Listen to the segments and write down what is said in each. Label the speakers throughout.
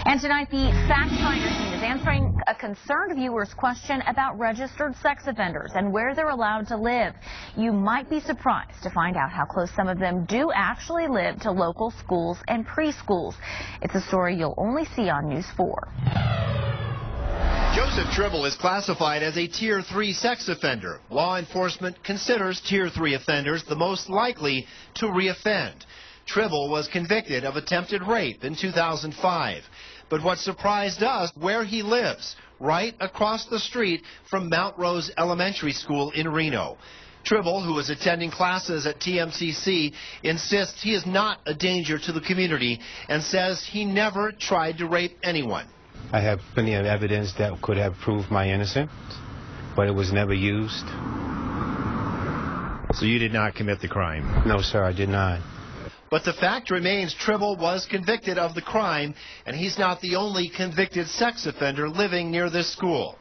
Speaker 1: And tonight, the Fact Finder team is answering a concerned viewer's question about registered sex offenders and where they're allowed to live. You might be surprised to find out how close some of them do actually live to local schools and preschools. It's a story you'll only see on News 4.
Speaker 2: Joseph Tribble is classified as a Tier 3 sex offender. Law enforcement considers Tier 3 offenders the most likely to reoffend. Tribble was convicted of attempted rape in 2005. But what surprised us, where he lives, right across the street from Mount Rose Elementary School in Reno. Tribble, who is attending classes at TMCC, insists he is not a danger to the community and says he never tried to rape anyone.
Speaker 3: I have plenty of evidence that could have proved my innocence, but it was never used.
Speaker 2: So you did not commit the crime?
Speaker 3: No, sir, I did not.
Speaker 2: But the fact remains Tribble was convicted of the crime, and he's not the only convicted sex offender living near this school.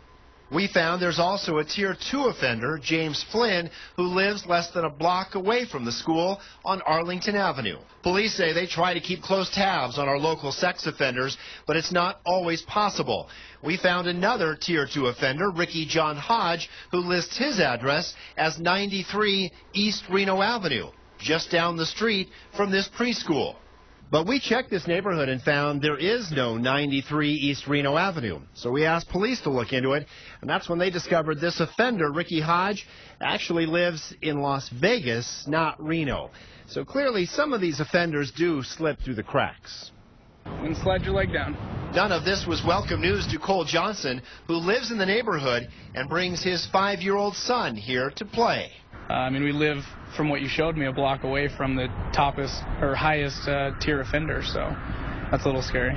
Speaker 2: We found there's also a Tier 2 offender, James Flynn, who lives less than a block away from the school on Arlington Avenue. Police say they try to keep close tabs on our local sex offenders, but it's not always possible. We found another Tier 2 offender, Ricky John Hodge, who lists his address as 93 East Reno Avenue, just down the street from this preschool. But we checked this neighborhood and found there is no 93 East Reno Avenue. So we asked police to look into it, and that's when they discovered this offender, Ricky Hodge, actually lives in Las Vegas, not Reno. So clearly some of these offenders do slip through the cracks.
Speaker 4: And slide your leg down.
Speaker 2: None of this was welcome news to Cole Johnson, who lives in the neighborhood and brings his 5-year-old son here to play.
Speaker 4: We live, from what you showed me, a block away from the highest tier offender, so that's a little scary.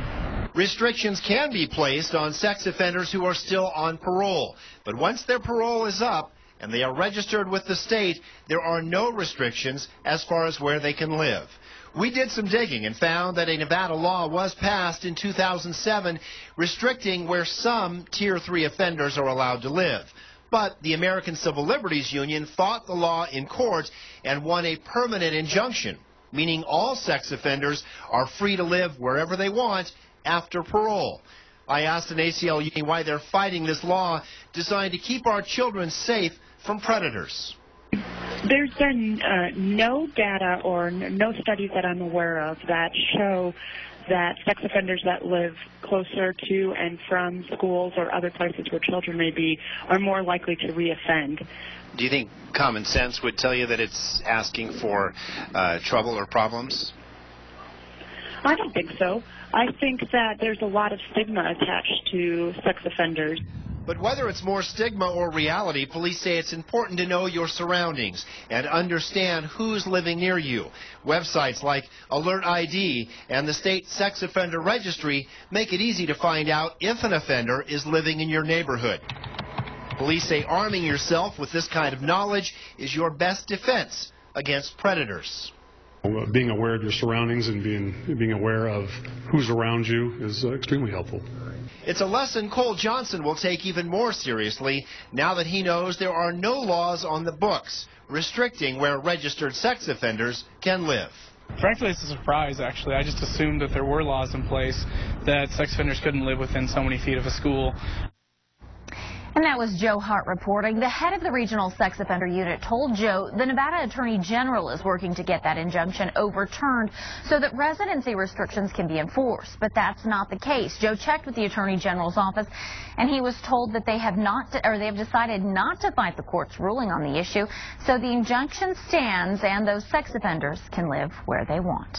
Speaker 2: Restrictions can be placed on sex offenders who are still on parole, but once their parole is up and they are registered with the state, there are no restrictions as far as where they can live. We did some digging and found that a Nevada law was passed in 2007 restricting where some Tier 3 offenders are allowed to live. But the American Civil Liberties Union fought the law in court and won a permanent injunction, meaning all sex offenders are free to live wherever they want after parole. I asked an ACLU why they're fighting this law designed to keep our children safe from predators.
Speaker 5: There's been no data or no studies that I'm aware of that show that sex offenders that live closer to and from schools or other places where children may be are more likely to reoffend.
Speaker 2: Do you think common sense would tell you that it's asking for trouble or problems?
Speaker 5: I don't think so. I think that there's a lot of stigma attached to sex offenders.
Speaker 2: But whether it's more stigma or reality, police say it's important to know your surroundings and understand who's living near you. Websites like Alert ID and the state sex offender registry make it easy to find out if an offender is living in your neighborhood. Police say arming yourself with this kind of knowledge is your best defense against predators.
Speaker 6: Being aware of your surroundings and being aware of who's around you is extremely helpful.
Speaker 2: It's a lesson Cole Johnson will take even more seriously now that he knows there are no laws on the books restricting where registered sex offenders can live.
Speaker 4: Frankly, it's a surprise, actually. I just assumed that there were laws in place that sex offenders couldn't live within so many feet of a school.
Speaker 1: And that was Joe Hart reporting. The head of the Regional Sex Offender Unit told Joe the Nevada Attorney General is working to get that injunction overturned so that residency restrictions can be enforced. But that's not the case. Joe checked with the Attorney General's office, and he was told that they have decided not to fight the court's ruling on the issue. So the injunction stands, and those sex offenders can live where they want.